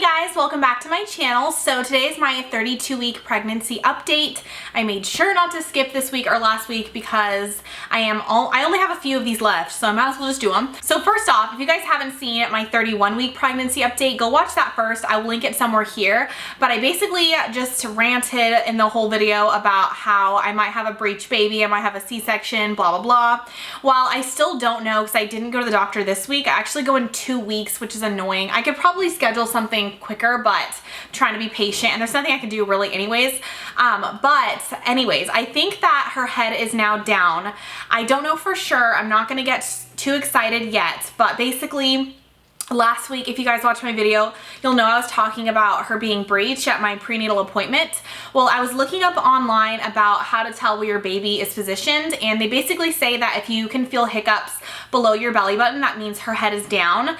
guys, welcome back to my channel. So today is my 32-week pregnancy update. I made sure not to skip this week or last week because I only have a few of these left, so I might as well just do them. So first off, if you guys haven't seen my 31-week pregnancy update, go watch that first. I will link it somewhere here. But I basically just ranted in the whole video about how I might have a breech baby, I might have a C-section, blah, blah, blah. While I still don't know because I didn't go to the doctor this week, I actually go in 2 weeks, which is annoying. I could probably schedule something quicker, but I'm trying to be patient and there's nothing I can do really anyways. But anyways, I think that her head is now down. I don't know for sure. I'm not gonna get too excited yet, but basically last week, if you guys watched my video, you'll know I was talking about her being breech at my prenatal appointment. Well, I was looking up online about how to tell where your baby is positioned, and they basically say that if you can feel hiccups below your belly button, that means her head is down.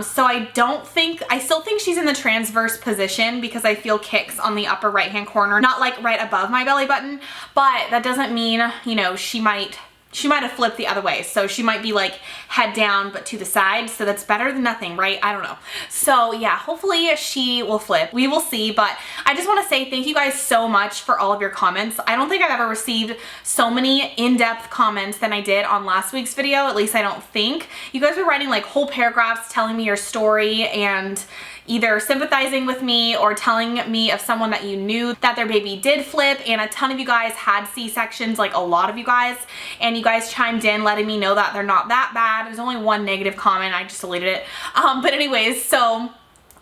So I still think she's in the transverse position because I feel kicks on the upper right hand corner, not like right above my belly button, but that doesn't mean, you know, she might have flipped the other way. So she might be like head down, but to the side. So that's better than nothing, right? I don't know. So yeah, hopefully she will flip. We will see. But I just want to say thank you guys so much for all of your comments. I don't think I've ever received so many in-depth comments than I did on last week's video. At least I don't think. You guys were writing like whole paragraphs telling me your story and either sympathizing with me or telling me of someone that you knew that their baby did flip, and a ton of you guys had C-sections, like a lot of you guys, and you guys chimed in letting me know that they're not that bad. There's only one negative comment, I just deleted it. But anyways, so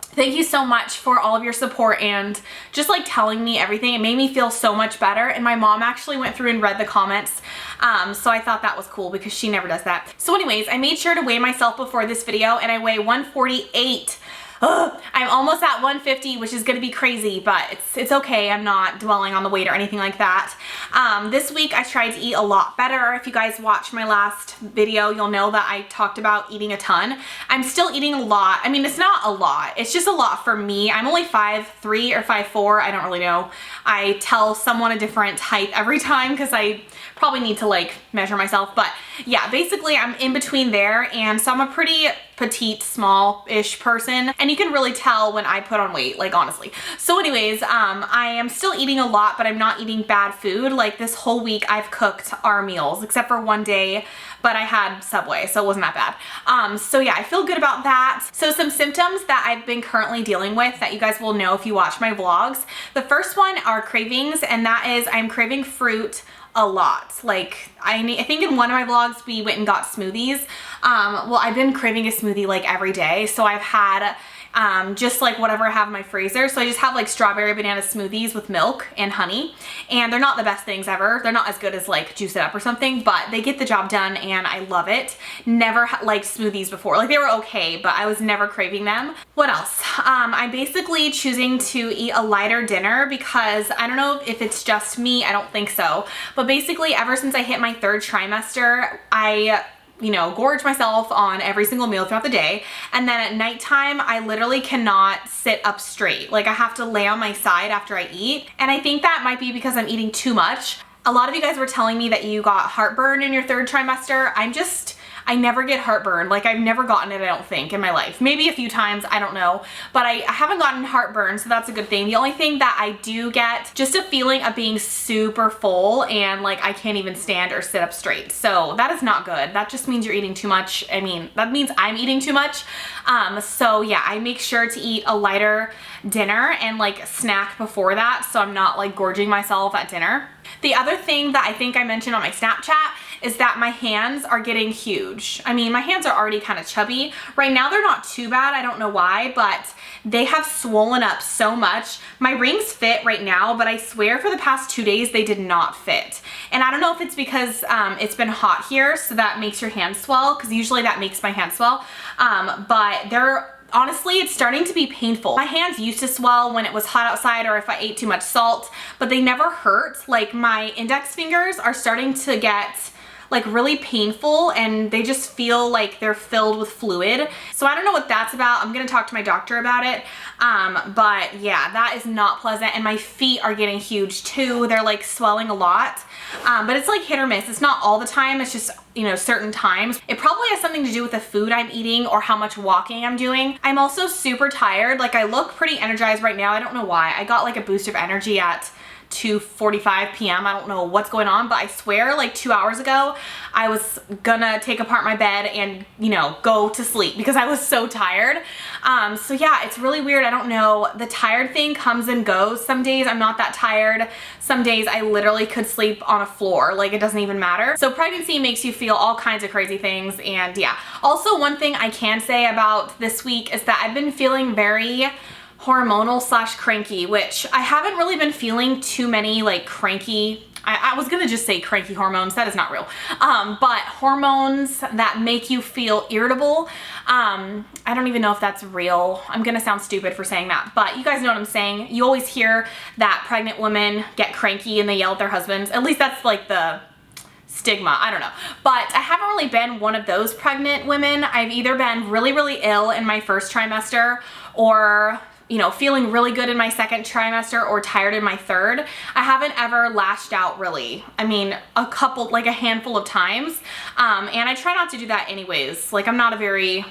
thank you so much for all of your support and just like telling me everything. It made me feel so much better, and my mom actually went through and read the comments. So I thought that was cool because she never does that. So anyways, I made sure to weigh myself before this video, and I weigh 148. Ugh, I'm almost at 150, which is gonna be crazy, but it's okay. I'm not dwelling on the weight or anything like that. This week I tried to eat a lot better. If you guys watched my last video, you'll know that I talked about eating a ton. I'm still eating a lot. I mean, it's not a lot. It's just a lot for me. I'm only 5'3" or 5'4". I don't really know. I tell someone a different height every time because I probably need to like measure myself. But yeah, basically I'm in between there, and so I'm a pretty petite, small-ish person, and you can really tell when I put on weight, like honestly. So anyways, I am still eating a lot, but I'm not eating bad food. Like this whole week I've cooked our meals except for one day, but I had Subway, so it wasn't that bad. So yeah, I feel good about that. So some symptoms that I've been currently dealing with that you guys will know if you watch my vlogs. The first one are cravings, and that is I'm craving fruit a lot. Like I think in one of my vlogs we went and got smoothies. Well, I've been craving a smoothie like every day. So I've had just like whatever I have in my freezer. So I just have like strawberry banana smoothies with milk and honey, and they're not the best things ever. They're not as good as like Juice It Up or something, but they get the job done and I love it. Never liked smoothies before. Like they were okay, but I was never craving them. What else? I'm basically choosing to eat a lighter dinner because I don't know if it's just me. I don't think so. But basically ever since I hit my 3rd trimester, I gorge myself on every single meal throughout the day. And then at nighttime, I literally cannot sit up straight. Like I have to lay on my side after I eat. And I think that might be because I'm eating too much. A lot of you guys were telling me that you got heartburn in your 3rd trimester. I never get heartburn. Like I've never gotten it, I don't think, in my life. Maybe a few times, I don't know. But I haven't gotten heartburn, so that's a good thing. The only thing that I do get, just a feeling of being super full and like I can't even stand or sit up straight. So that is not good. That just means you're eating too much. I mean, that means I'm eating too much. So yeah, I make sure to eat a lighter dinner and like snack before that, so I'm not like gorging myself at dinner. The other thing that I think I mentioned on my Snapchat is that my hands are getting huge. I mean, my hands are already kind of chubby. Right now they're not too bad. I don't know why, but they have swollen up so much. My rings fit right now, but I swear for the past 2 days they did not fit. And I don't know if it's because it's been hot here, so that makes your hands swell, because usually that makes my hands swell. But honestly, it's starting to be painful. My hands used to swell when it was hot outside or if I ate too much salt, but they never hurt. Like my index fingers are starting to get like really painful, and they just feel like they're filled with fluid. So I don't know what that's about. I'm gonna talk to my doctor about it. But yeah, that is not pleasant. And my feet are getting huge too. They're like swelling a lot. But it's like hit or miss. It's not all the time. It's just you know, certain times. It probably has something to do with the food I'm eating or how much walking I'm doing. I'm also super tired. Like I look pretty energized right now. I don't know why. I got like a boost of energy at 2:45 p.m. I don't know what's going on, but I swear like 2 hours ago, I was gonna take apart my bed and, you know, go to sleep because I was so tired. So yeah, it's really weird. I don't know. The tired thing comes and goes. Some days I'm not that tired. Some days I literally could sleep on a floor. Like it doesn't even matter. So pregnancy makes you feel all kinds of crazy things. And yeah, also one thing I can say about this week is that I've been feeling very hormonal / cranky, which I haven't really been feeling too many like cranky, I was gonna just say cranky hormones, that is not real, but hormones that make you feel irritable. I don't even know if that's real. I'm gonna sound stupid for saying that, but you guys know what I'm saying. You always hear that pregnant women get cranky and they yell at their husbands. At least that's like the stigma, I don't know. But I haven't really been one of those pregnant women. I've either been really, really ill in my first trimester or, you know, feeling really good in my second trimester or tired in my third. I haven't ever lashed out really. I mean, like a handful of times. And I try not to do that anyways. Like I'm not a very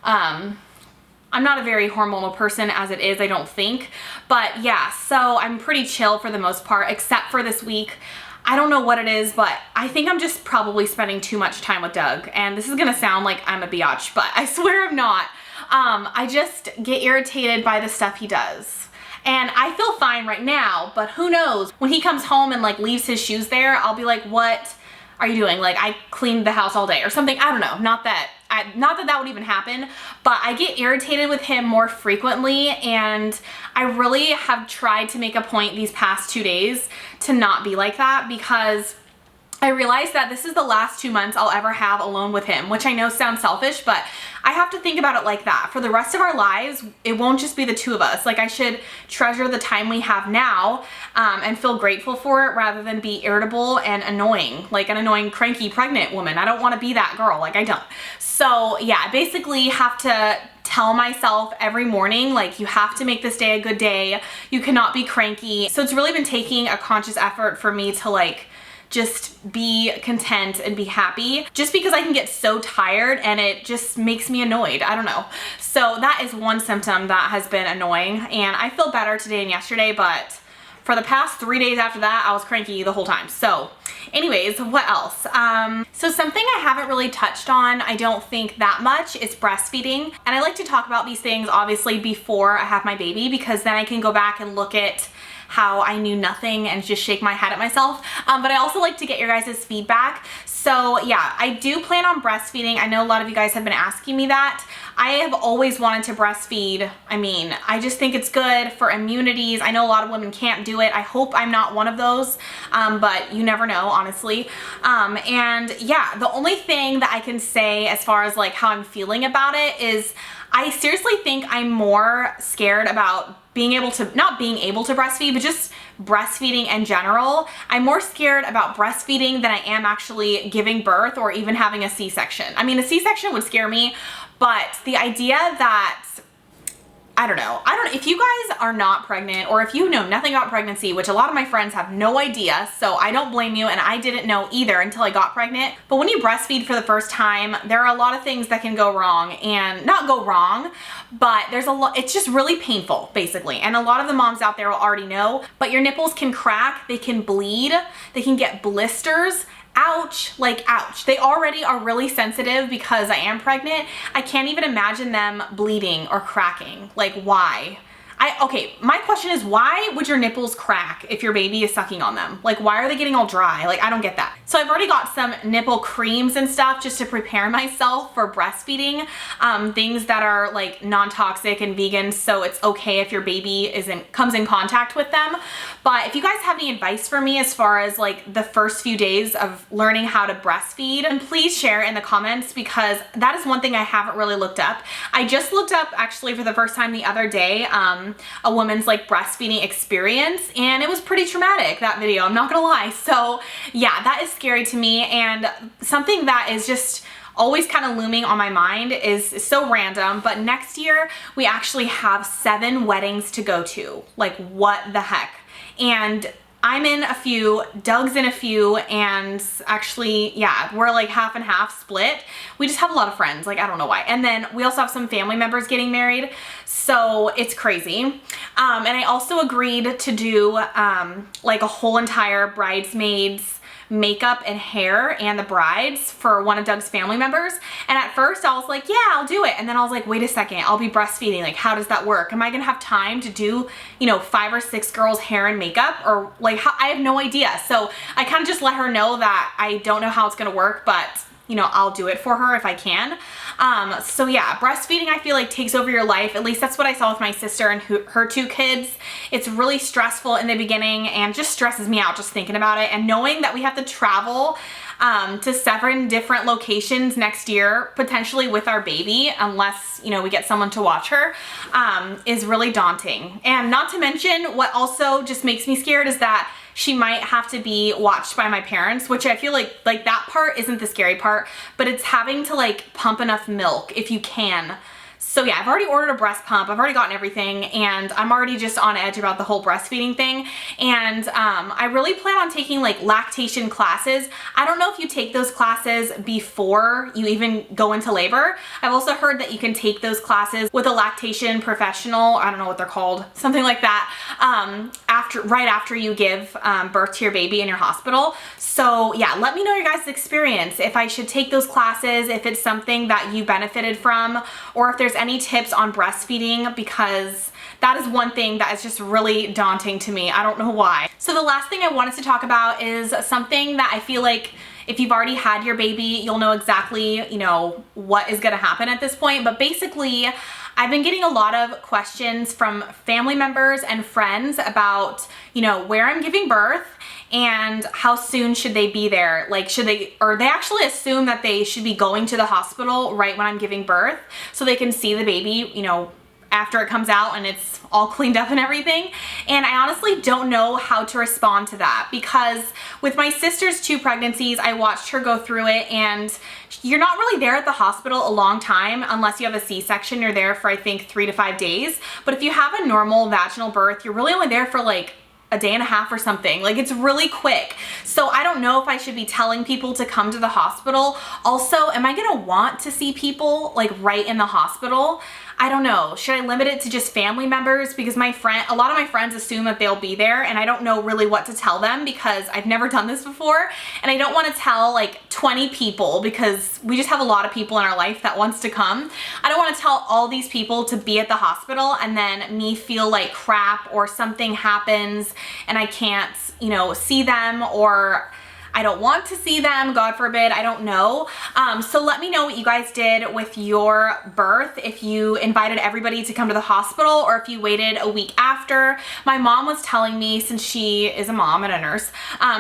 hormonal person as it is, I don't think. But yeah, so I'm pretty chill for the most part, except for this week. I don't know what it is, but I think I'm just probably spending too much time with Doug. And this is gonna sound like I'm a biatch, but I swear I'm not. I just get irritated by the stuff he does. And I feel fine right now, but who knows? When he comes home and like leaves his shoes there, I'll be like, what are you doing? Like I cleaned the house all day or something. I don't know. Not that that would even happen, but I get irritated with him more frequently, and I really have tried to make a point these past 2 days to not be like that, because I realized that this is the last 2 months I'll ever have alone with him, which I know sounds selfish, but I have to think about it like that. For the rest of our lives, it won't just be the two of us. Like I should treasure the time we have now and feel grateful for it rather than be irritable and annoying, like an annoying, cranky, pregnant woman. I don't want to be that girl. Like I don't. So yeah, I basically have to tell myself every morning, like you have to make this day a good day. You cannot be cranky. So it's really been taking a conscious effort for me to like just be content and be happy, just because I can get so tired and it just makes me annoyed. I don't know. So that is one symptom that has been annoying, and I feel better today and yesterday, but for the past 3 days after that, I was cranky the whole time. So anyways, what else? So something I haven't really touched on, I don't think that much, is breastfeeding. And I like to talk about these things obviously before I have my baby, because then I can go back and look at how I knew nothing and just shake my head at myself. But I also like to get your guys' feedback. So yeah, I do plan on breastfeeding. I know a lot of you guys have been asking me that. I have always wanted to breastfeed. I mean, I just think it's good for immunities. I know a lot of women can't do it. I hope I'm not one of those, but you never know, honestly. And yeah, the only thing that I can say as far as like how I'm feeling about it is I seriously think I'm more scared about not being able to breastfeed, but just breastfeeding in general. I'm more scared about breastfeeding than I am actually giving birth or even having a C-section. I mean, a C-section would scare me, but the idea that, I don't know, if you guys are not pregnant, or if you know nothing about pregnancy, which a lot of my friends have no idea, so I don't blame you, and I didn't know either until I got pregnant. But when you breastfeed for the first time, there are a lot of things that can go wrong, and not go wrong, but there's a lot, it's just really painful, basically. And a lot of the moms out there will already know, but your nipples can crack, they can bleed, they can get blisters. Ouch, like ouch. They already are really sensitive because I am pregnant. I can't even imagine them bleeding or cracking. Like why? Okay, my question is, why would your nipples crack if your baby is sucking on them? Like why are they getting all dry? Like I don't get that. So I've already got some nipple creams and stuff just to prepare myself for breastfeeding. Things that are like non-toxic and vegan, so it's okay if your baby comes in contact with them. But if you guys have any advice for me as far as like the first few days of learning how to breastfeed, then please share in the comments, because that is one thing I haven't really looked up. I just looked up actually for the first time the other day, a woman's like breastfeeding experience, and it was pretty traumatic, that video, I'm not gonna lie. So yeah, that is scary to me, and something that is just always kind of looming on my mind is so random, but next year we actually have 7 weddings to go to. Like what the heck? And I'm in a few, Doug's in a few, and actually, yeah, we're like half and half split. We just have a lot of friends, like I don't know why. And then we also have some family members getting married, so it's crazy. And I also agreed to do like a whole entire bridesmaids makeup and hair and the brides for one of Doug's family members. And at first I was like, yeah, I'll do it. And then I was like, wait a second, I'll be breastfeeding. Like, how does that work? Am I gonna have time to do, you know, 5 or 6 girls' hair and makeup? Or like, how, I have no idea. So I kind of just let her know that I don't know how it's gonna work, but you know, I'll do it for her if I can. So yeah, breastfeeding I feel like takes over your life. At least that's what I saw with my sister and her 2 kids. It's really stressful in the beginning and just stresses me out just thinking about it. And knowing that we have to travel to 7 different locations next year, potentially with our baby, unless, you know, we get someone to watch her, is really daunting. And not to mention, what also just makes me scared is that she might have to be watched by my parents, which I feel like that part isn't the scary part, but it's having to like pump enough milk if you can. So yeah, I've already ordered a breast pump. I've already gotten everything, and I'm already just on edge about the whole breastfeeding thing. And I really plan on taking like lactation classes. I don't know if you take those classes before you even go into labor. I've also heard that you can take those classes with a lactation professional. I don't know what they're called, something like that, right after you give birth to your baby in your hospital. So yeah, let me know your guys' experience, if I should take those classes, if it's something that you benefited from, or if there's any tips on breastfeeding, because that is one thing that is just really daunting to me. I don't know why. So the last thing I wanted to talk about is something that I feel like if you've already had your baby, you'll know exactly, you know, what is gonna happen at this point. But basically, I've been getting a lot of questions from family members and friends about, you know, where I'm giving birth and how soon should they be there. Like, should they, or they actually assume that they should be going to the hospital right when I'm giving birth so they can see the baby, you know, after it comes out and it's all cleaned up and everything. And I honestly don't know how to respond to that, because with my sister's 2 pregnancies, I watched her go through it, and you're not really there at the hospital a long time unless you have a C-section. You're there for I think 3 to 5 days. But if you have a normal vaginal birth, you're really only there for like a day and a half or something. Like, it's really quick. So I don't know if I should be telling people to come to the hospital. Also, am I gonna want to see people like right in the hospital? I don't know. Should I limit it to just family members? Because a lot of my friends assume that they'll be there, and I don't know really what to tell them because I've never done this before, and I don't want to tell like 20 people because we just have a lot of people in our life that wants to come. I don't want to tell all these people to be at the hospital and then me feel like crap, or something happens and I can't, you know, see them, or I don't want to see them, God forbid, I don't know. So let me know what you guys did with your birth, if you invited everybody to come to the hospital or if you waited a week after. My mom was telling me, since she is a mom and a nurse,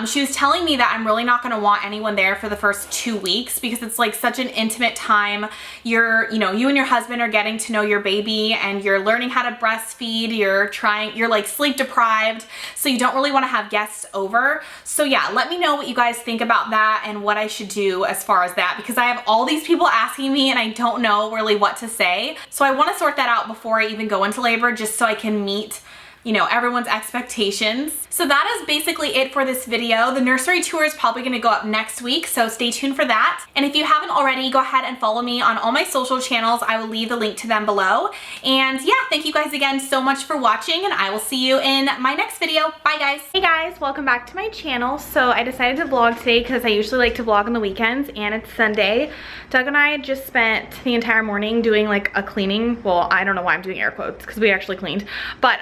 she was telling me that I'm really not gonna want anyone there for the first 2 weeks because it's like such an intimate time. You and your husband are getting to know your baby and you're learning how to breastfeed, you're like sleep deprived, so you don't really wanna have guests over. So yeah, let me know what you guys think about that and what I should do as far as that, because I have all these people asking me and I don't know really what to say. So I want to sort that out before I even go into labor, just so I can meet, you know, everyone's expectations. So that is basically it for this video. The nursery tour is probably gonna go up next week, so stay tuned for that. And if you haven't already, go ahead and follow me on all my social channels. I will leave the link to them below. And yeah, thank you guys again so much for watching, and I will see you in my next video. Bye guys. Hey guys, welcome back to my channel. So I decided to vlog today because I usually like to vlog on the weekends, and it's Sunday. Doug and I just spent the entire morning doing like a cleaning. Well, I don't know why I'm doing air quotes because we actually cleaned, but